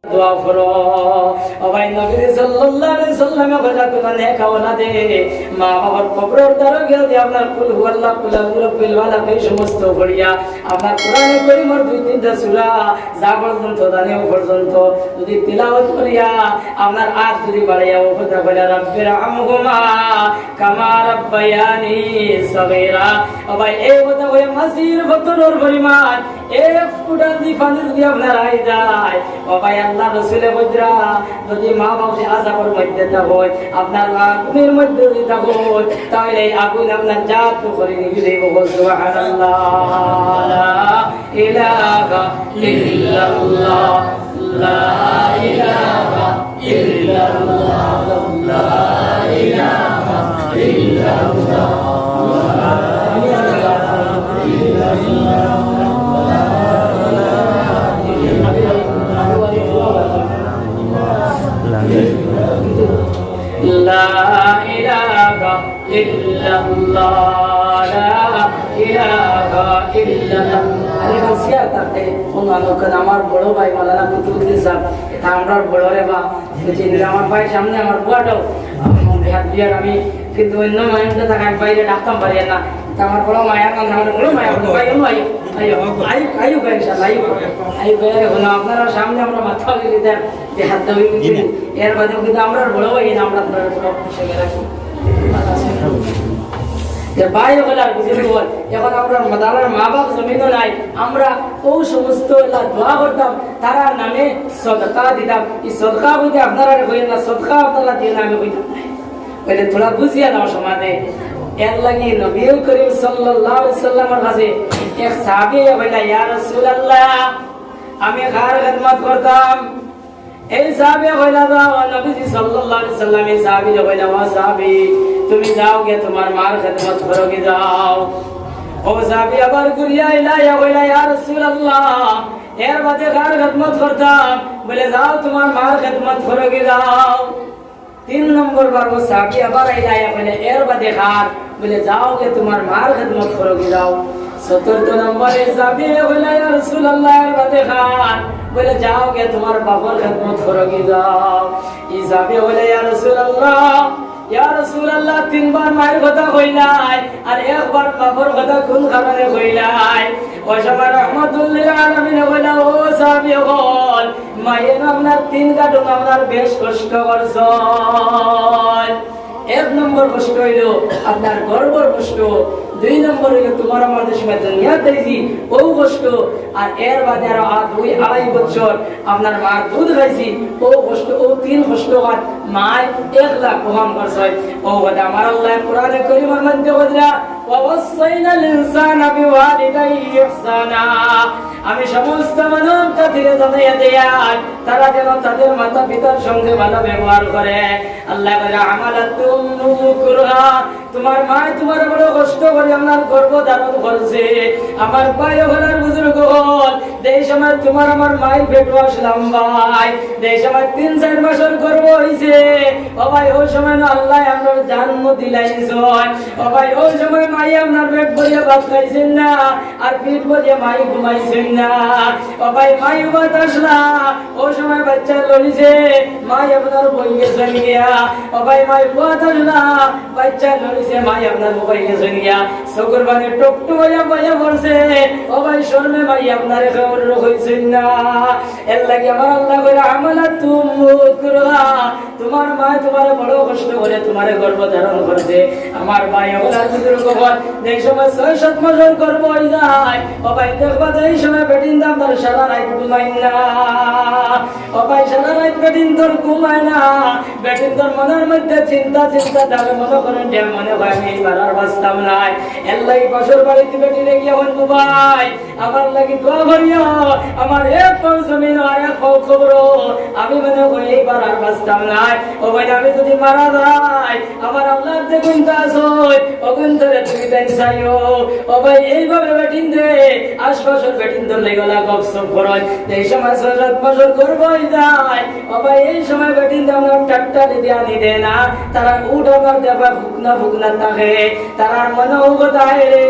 দোয়া করো ভাই নবী সাল্লাল্লাহু আলাইহি সাল্লামে বলা কোন নেক আওলাদে মা বাবার কবরের দরজা দিয়ে আপনার কুল হুয়াল্লাহ কুল রাব্বিল ফালাক এই সমস্ত পড়িয়া আপনার কোরআনে কারীমের দুই তিনটা সূরা যা পর্যন্ত জানেও পর্যন্ত যদি তিলাওয়াত করিয়া আপনার আজ যদি বাড়াইয়া ও কথা বলে রাব্বির আমহুমা কামা রাব্বায়ানি সগীরা ভাই এই কথা ওই মাসির বতরের পরিমাণ এক ফুটার দি পানি যদি আপনার আই যায় ও ভাই আল্লাহ রাসূলে বজরা যদি মা বাবা আযাবের মধ্যে থাকো আপনার আগুনের মধ্যে যদি থাকো তাহলে এই আগুন আপনার জাত করে নিয়ে দেব সুবহানাল্লাহ লা ইলাহা ইল্লাল্লাহ লা ইলাহা ইল্লাল্লাহ লা ইলাহা ইল্লাল্লাহ লা ইলাহা ইল্লাল্লাহ لا إله إلا الله لا إله إلا الله আরে বসিয়া তাতে অন্যান্য আমার বড় ভাই মাওলানা কুতুবউদ্দিন সাহেব এটা আমরা বড় রে বা যে আমার ভাই সামনে আমার বুয়াটাও হাত দিয়ে আমি কিন্তু অন্য মায়ের থাকার বাইরে ডাকতাম পারি না আমার বড় মায়ের নাম আমার বড় মায়া ভাই আয়ো আয়ো আয়ো ভাই ইনশাআল্লাহ আয়ো ভাই হলো আপনারা সামনে আমরা মাথা দিয়ে দেন যে হাত ধরে এর বাদে কিন্তু আমরা বড় ভাই না আমরা আপনারা বড় হিসেবে রাখি যে ভাই হলো আর বুঝিয়ে বল এখন আমরা মাদানার মা বাপ জমিনও নাই আমরা ও সমস্ত দোয়া করতাম তারা নামে সদকা দিতাম এই সদকা বলতে আপনারা কইেন না সদকা আপনারা দিয়ে নামে কইতাম বলে তোরা বুঝিয়া দাও সমাজে এর লাগি নবী করিম সাল্লাল্লাহু আলাইহি সাল্লামের কাছে এক সাহাবী বলে ইয়া রাসূলুল্লাহ আমি কার খিদমত করতাম এই সাহাবী বলে দাও নবী সাল্লাল্লাহু আলাইহি সাল্লাম এই সাহাবী বলে ওয়া সাহাবী তুমি যাও গে তোমার মার খিদমত করো গে যাও ও সাহাবী আবার ঘুরিয়া আইলা বলে ইয়া রাসূলুল্লাহ এর বাদে কার খিদমত করতাম বলে যাও তোমার মার খিদমত করো গে যাও তিন নম্বর বার ও সাহাবী আবার আইলা বলে এর বাদে কার বলে যাও গে তোমার মার খিদমত করো গে যাও চতুর্থ নম্বরে সাহাবী বলে ইয়া রাসূলুল্লাহ এর বাদে কার বলে যাও গে তোমার বাবার খিদমত করো গে যাও এই সাহাবী বলে ইয়া রাসূলুল্লাহ তিনবার মায়ের কথা কইলাই আর একবার বাবার কথা কোন কারণে কইলাই ও সময় রহমাতুল্লিল আলামিন বলে ও সাহাবী বল মায়ের আপনার তিন কাটুন আপনার বেশ কষ্ট করছেন এক নম্বর কষ্ট হইল আপনার গর্বর কষ্ট দুই নম্বর হইল তোমার আমাদের সময় দুনিয়া খাইছি ও কষ্ট আর এর বাদে আর 2-2.5 বছর আপনার মার দুধ খাইছি ও কষ্ট ও তিন কষ্ট আর মায় 1 লাখ প্রমাণ করছে ও কথা আমার আল্লাহ কোরআনে কারীমের মধ্যে বলেরা ওয়াসাইনাল ইনসানা বিওয়ালিদাইহি ইহসানা আমি সমস্ত মানব জাতিকে জানাইয়া দেই তারা যেন তাদের মাতা পিতার সঙ্গে ভালো ব্যবহার করে আল্লাহ বলে আমালাতুম কুরহা তোমার মা তোমার বড় কষ্ট করে আপনার গর্ভ ধারণ করছে আমার ভাই হলার বুজুর্গ হল এই সময় তোমার আমার মায়ের পেট আসলাম ভাই এই সময় 3-4 মাসের গর্ভ হইছে ও ভাই ওই সময় না আল্লাহ আপনার জন্ম দিলাইছেন ও ভাই ওই সময় মাই আপনার পেট ভরিয়া ভাত খাইছেন না আর পেট ভরিয়া মাই ঘুমাইছেন না ও ভাই মাই ভাত আসলা ওই সময় বাচ্চা লড়িছে মাই আপনার বই গেছেন গিয়া ও ভাই মাই ভাত আসলা বাচ্চা লড়িছে মাই আপনার বই গেছেন গিয়া সকুর বানে টকটু হইয়া বইয়া পড়ছে ও ভাই শর্মে মাই আপনার খবর হইছেন না এর লাগি আমার আল্লাহ কইরা আমালাতুম কুরহা তোমার মা তোমার বড় কষ্ট করে তোমার গর্ভ ধারণ করছে আমার ভাই ওলার বুজুর্গ বল এই সময় 6-7 মাসের গর্ভ হই যায় ও ভাই দেখবা এই সময় বেটিন দাম তার সারা রাত ঘুমাই না ও ভাই সারা রাত বেটিন তোর ঘুমায় না বেটিন তোর মনের মধ্যে চিন্তা তাহলে মনে করেন যে মনে হয় আমি এইবার আর বাঁচতাম নাই এর লাগি বছর বাড়িতে বেটিনে গিয়ে বলবো ভাই আমার লাগি দোয়া করিও আমার এক পাও জমিন আর এক পাও খবর আমি মনে করি এইবার আর বাঁচতাম নাই ও ভাই আমি যদি মারা যাই আমার আল্লাহ যে গুণটা আছে ও গুণটারে তুমি দেন চাইও ও ভাই এইভাবে বেটিন দে আশপাশের বেটিন তোর লেগলা গপসপ করয় এই সময় 6-7 বছর করবই যায় ও বাবা এই সময় বেটিন আমরা টাট্টা দিয়ে আনি দেয় না, তারা উঠ আমার দেবা ফুকনা ফুকনা থাকে, তারা মনে কোথায় রে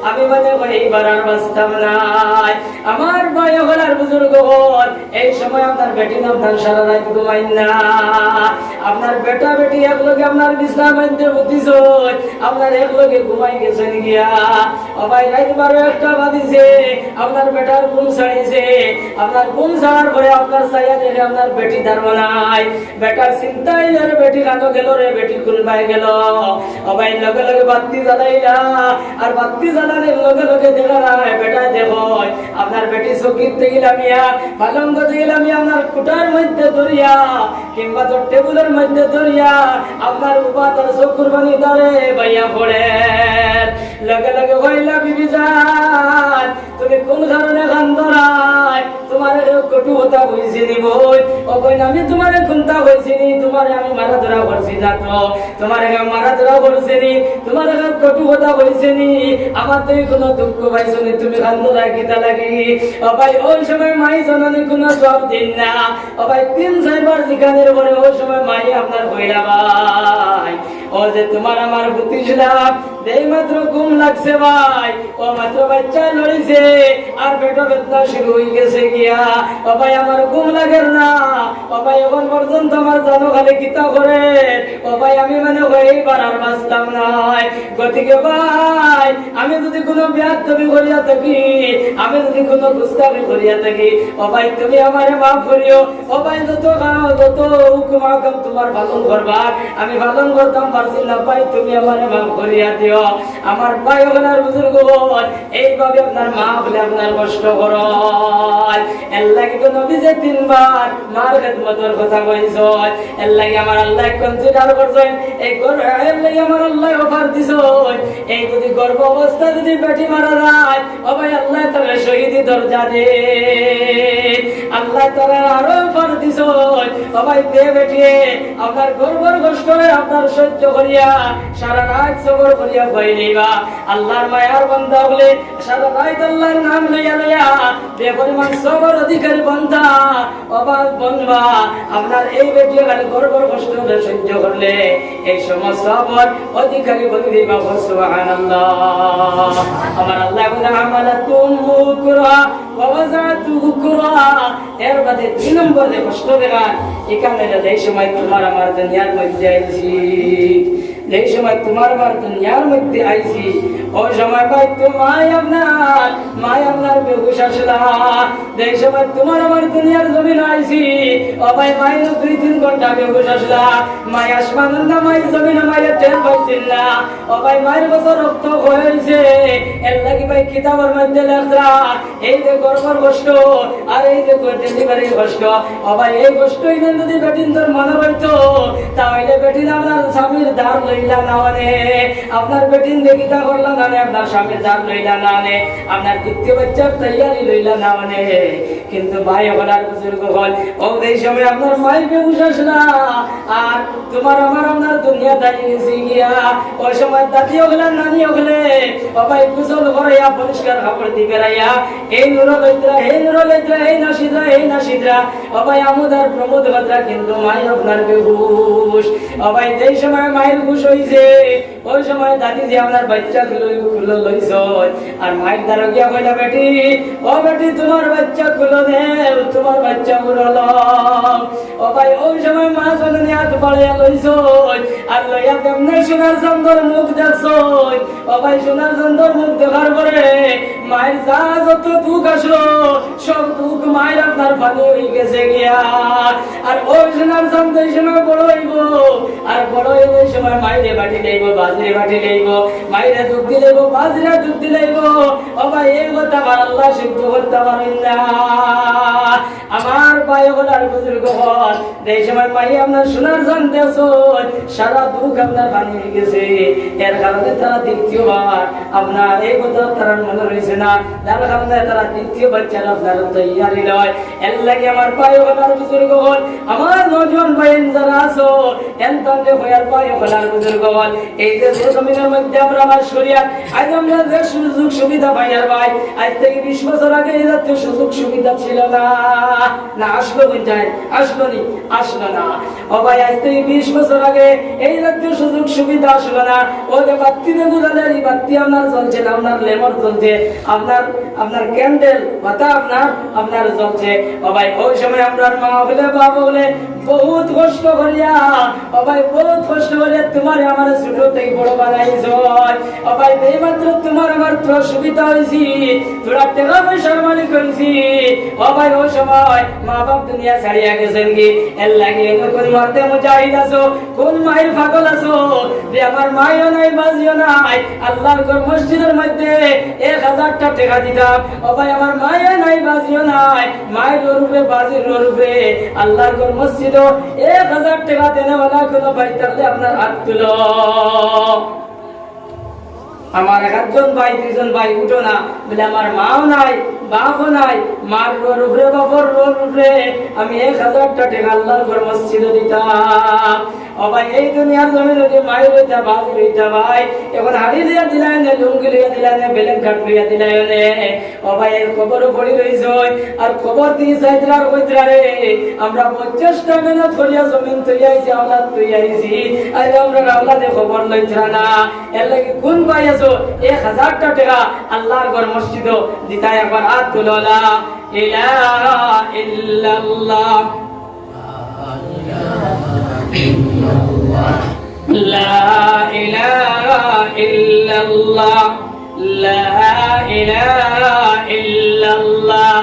আমি মানে এইবার আর বাঁচতাম নাই। আমার ভাই হলার বুজুর্গ হল এই সময় আপনার বেটিন আপনার সারা রাত ঘুমাই না, আপনার বেটা বেটি একলগে আপনার বিশ্রাম মধ্যে বুদ্ধিস, আপনার একলগে ঘুমাই গেছেন গিয়া। ভাই রাত 12-1টা বাজিছে, আপনার বেটার ঘুম ছাড়িয়েছে, আপনার ঘুম ছাড়ার পরে আপনার ছায়া দেখে আপনার বেটি দাঁড়ো নাই, বেটার চিন্তাই রে বেটি কানো গেল রে, বেটি কোন পাই গেল। ভাই লগে লগে বাতি জ্বালাইলা, আর বাতি জ্বালানোর লগে লগে দেখা যায় বেটা দেখো আপনার বেটি চকিত গেলামিয়া পালঙ্গ গেলামিয়া আপনার কুটার মধ্যে ধরিয়া কিংবা তোর টেবিলের মধ্যে ধরিয়া আপনার উপাদার চকুর বানি ধরে বাইয়া পড়ে। লগে লগে হইলা বিবি যান তুমি কোন কারণে কান্দরাই, তোমার কটু হতা হয়েছি নি বই, ও কই আমি তোমার খুনতা হয়েছি নি, তোমার আমি মারা ধরা করছি না তো, তোমার মারা ধরা করছি নি, তোমার কটু হতা হয়েছে নি, আমার তো কোনো দুঃখ পাইছো নি, তুমি কান্দরাই কিতা লাগি। ও ভাই ওই সময় মাই জননী কোনো জবাব দিন না। ও ভাই 3-4 বার জিজ্ঞানের পরে ওই সময় মাই আপনার কইলা ভাই ও যে তোমার আমার বুদ্ধিছিলাম এই মাত্র ঘুম লাগছে ভাই, ও মাত্র বাচ্চা লড়িছে আর পেটো বেদনা শুরু হয়ে গেছে গিয়া। ও ভাই আমার ঘুম লাগে না, ও ভাই এখন পর্যন্ত আমার জানো খালি কিতা করে, ও ভাই আমি মানে এইবার আর বাঁচতাম নাই। গতিকে ভাই আমি যদি কোনো বেয়াদবি করিয়া থাকি, আমি যদি কোনো গুস্তাখি করিয়া থাকি, ও ভাই তুমি আমারে মাফ করিও। ও ভাই যত হুকুম আকাম তোমার পালন করবা, আমি পালন করতাম পারছি না ভাই, তুমি আমারে মাফ করিয়া দিও। আমার ভাই ওখানে বুজুর্গ এইভাবে আপনার মা বলে আপনার কষ্ট করো। এর লাগে তো নবী যে 3 বার মার খেদমতের কথা কইছ, এর লাগে আমার আল্লাহ কনসিডার করছেন, এই এর লাগে আমার আল্লাহ অফার দিছ। এই যদি গর্ভ অবস্থা যদি বেটি মারা যায়, ও ভাই আল্লাহ তাকে শহীদি দরজা দে, আল্লাহ তারা আরো অফার দিছ। ও ভাই বে বেটিয়ে আপনার গর্ভর কষ্ট আপনার সহ্য করিয়া সারা রাত সবর করিয়া বইলিবা, আল্লাহর মায়ার বান্দা বলে সারা রাত আল্লাহর নাম লইয়া লইয়া বেপরিমাণ সবর অধিকারী বান্দা অবাক বনবা। আপনার এই বেটিয়ে খালি গর্ভর কষ্ট সহ্য করলে এই সমস্ত সবর অধিকারী বলে দিবা। সুবহানাল্লাহ। আমার আল্লাহ বলে আমালাতুম মুকরা ওয়া ওয়াজাতু কুরা, এর বাদে 2 নম্বর যে কষ্ট দেখান এখানে এই সময় তোমার আমার দুনিয়ার মধ্যে আইছি, এই সময় তোমার আমার দুনিয়ার মধ্যে আইছি, ওই সময় ভাই তোমায় আপনার বেহুশ আসলা, এই সময় তোমার আমার দুনিয়ার জমিন আইছি, ও ভাই মায়ের 2-3 ঘন্টা বেহুশ আসলা, মাই আসমান না মাই জমিন মায়ের টের পাইছিল না। ও ভাই মায়ের কত রক্ত হয়েছে, এর লাগি ভাই কিতাবের মধ্যে লেখা এই যে গর্ভর কষ্ট আর এই যে ডেলিভারির কষ্ট, ও ভাই এই কষ্ট যদি বেটিন তোর মনে হইতো তাহলে বেটিন আপনার স্বামীর ধার লইলা না মানে, আপনার বেটিন দেখিতা করলা না, আপনার স্বামীর ধার লইলা না মানে, আপনার দ্বিতীয় বাচ্চার তৈয়ারি লইলা না মানে। কিন্তু ভাই হলার বুজুর্গ হল ও এই সময় আপনার মাই বেহুশ আসলা, আর তোমার আমার আপনার দুনিয়া দাঁড়িয়ে গেছি গিয়া, ওই সময় দাদি হলে নানি হলে ও ভাই গোসল করাইয়া পরিষ্কার কাপড় দিবে রাইয়া এই নুরলইত্রা এই নাসিদরা ও ভাই আমুদার প্রমোদ ভদ্রা, কিন্তু মাই আপনার বেহুশ। ও ভাই যেই সময় মায়ের হুশ হইছে ওই সময় দাদি যে আপনার বাচ্চা খুলো লইছ, আর মায়ের দ্বারা গিয়া কইলা বেটি ও বেটি তোমার বাচ্চা খুলো দে, তোমার বাচ্চা উড়ল। ও ভাই ওই সময় মা জননী হাত বাড়াইয়া লইছ, আর লইয়া তেমনি সোনার চন্দর মুখ দেখছ। ও ভাই সোনার চন্দর মুখ দেখার পরে মায়ের যা যত দুঃখ আসলো সব দুঃখ মায়ের আপনার পানি হয়ে গেছে গিয়া। আর ওই সোনার চন্দ এই সময় বড় হইব, আর বড় হইব এই সময় মায়েরে বাটি লইব, বাজরে বাটি লইব, মায়েরে দুধ দিলেইব, বাজরে দুধ দিলেইব। ও ভাই এই কথা আমার আল্লাহ সিদ্ধ করতে পারেন না। আমার ভাই হল আর বুজুর্গ হল এই সময় মাই আপনার সোনার জানতেছো সারা দুঃখ আপনার পানি হয়ে গেছে, এর কারণে তারা দ্বিতীয়বার আপনার এই কথা তারা মনে রয়েছে না, যার কারণে তারা দ্বিতীয় বাচ্চার আপনার তৈয়ারি নয়। এর লাগে আমার পায়ে হলার বুজুর্গ হল, আমার নজওয়ান ভাইয়ের যারা আছো এনতন্ডে হইয়ার পায়ে হলার বুজুর্গ হল, এই যে জমিনের মধ্যে আমরা আমার শরিয়াত আজ আমরা যে সুযোগ সুবিধা পাইয়ার ভাই, আজ থেকে 20 বছর আগে এই জাতীয় সুযোগ সুবিধা ছিল না। না আসলো বুঝায়, আসলো নি, আসলো না। ও ভাই আজ থেকে 20 বছর আগে এই জাতীয় সুযোগ সুবিধা আসলো না। ও যে বাতি দিয়ে বুঝালে এই বাতি আপনার জ্বলছে না, আপনার লেমন জ্বলছে, আপনার ক্যান্ডেল বাতা আপনার জ্বলছে। ও ভাই ওই সময় আমরা মা বলে বাবা বলে বহুত কষ্ট করিয়া, ও ভাই বহুত কষ্ট করিয়া তোমার আমার ছোট থেকে বড় বানাইছ। ও ভাই এই মাত্র তোমার আমার তো সুবিধা হয়েছি, তোরা টাকা পয়সার মালিক হয়েছি। ও ভাই ওই সময় মা বাপ দুনিয়া ছাড়িয়া গেছেন কি, এর লাগে কোন মারতে মুজাহিদ আছো, কোন মায়ের পাগল আছো যে আমার মায়ও নাই বাজিও নাই, আল্লাহর ঘর মসজিদের মধ্যে 1000টা টাকা দিতাম। ও ভাই আমার মায়ও নাই বাজিও নাই, মায়ের রূপে বাজির রূপে আল্লাহর ঘর মসজিদ 1000 টাকা দেনে ওলা কোনো ভাই থাকলে আপনার হাত তুলো। আমার একজন ভাই 2জন ভাই উঠো না বলে আমার মাও নাই বাপও নাই, মার রূপে বাবার রূপে আমি 1000টা টাকা আল্লাহর ঘর মসজিদে দিতাম। ও ভাই এই দুনিয়ার জমি যদি মায়ের হইতা বাজি হইতা ভাই, এখন হাড়ি দিয়া দিলাই নে, লুঙ্গি লইয়া দিলাই নে, বেলেন কাট লইয়া দিলাই নে। ও ভাই এর খবরও পড়ি রইছ, আর খবর দিয়ে চাইতরার কইতরা রে আমরা 50টা মেহনত করিয়া জমিন তৈরি আইছি, আওলাদ তৈরি আইছি, আর আমরা আওলাদে খবর লইতরা না। এর লাগি কোন ভাই আছো 1000টা টাকা আল্লাহর ঘর মসজিদ দিতাই একবার হাত তুলো। লা ইলাহা ইল্লাল্লাহ, লা ইলাহা ইল্লাল্লাহ, লা ইলাহা ইল্লাল্লাহ।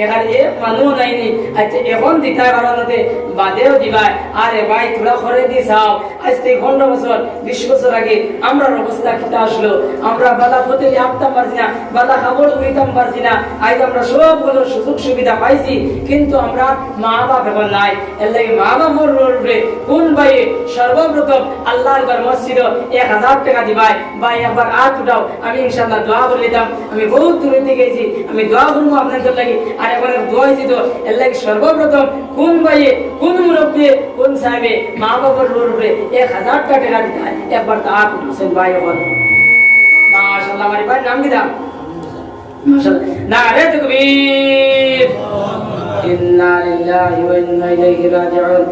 এখানে এক মানুষ নাইনি, আচ্ছা এখন দিতা কারণে বাদেও দিবাই। আরে ভাই তোরা করে দিছাও, আজ থেকে 15 বছর 20 বছর আগে আমরা অবস্থা কিতা আসলো, আমরা বালা পথে আপতাম পারছি না, বালা খাবার উড়িতাম পারছি না। আজ আমরা সবগুলো সুযোগ সুবিধা পাইছি, কিন্তু আমরা মা বাপ এখন নাই। এর লাগে মা বাবার রূপে কোন ভাই সর্বপ্রথম আল্লাহর ঘর মসজিদ 1000 টাকা দিবাই। ভাই একবার হাত উঠাও, আমি ইনশাআল্লাহ দোয়া করে দিতাম। আমি বহুত দূরে থেকে গেছি, আমি দোয়া করবো আপনাদের লাগি। আর এখন দোয়া দিত এর লাগে সর্বপ্রথম কোন ভাইয়ে কোন মুরব্বী কোন সাহেবে মা বাবার রূপে 1000টা টাকা দিতে হয়। একবার তো হাত উঠেছেন ভাই, এখন মাশাআল্লাহ। আমার ভাই নাম কি দাম? মাশাআল্লাহ, নারে তাকবীর, ইন্না লিল্লাহি ওয়া ইন্না ইলাইহি রাজিউন।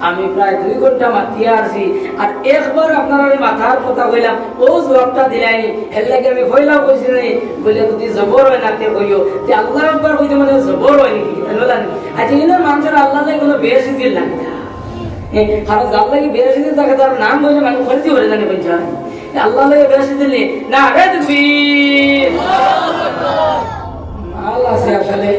আমি প্রায় 2 ঘন্টা মাতিয়ে আসি, আর একবার আপনারা মাথার কথা কইলাম, ও জবাবটা দিলাইনি। এর লাগে আমি কইলাম কইছি নাই বলে যদি জবর হয় না তে কইও, তে আল্লাহর একবার কইতে মানে জবর হয় নাকি জানো? আচ্ছা ইনার মানুষের আল্লাহ লাগে কোনো বেশি দিল না, কারণ যার লাগে বেশি দিল তাকে তার নাম বলে মানুষ খরচি হয়ে জানি বলছে আল্লাহ লাগে বেশি দিলে না রে তুমি আল্লাহ সে আসলে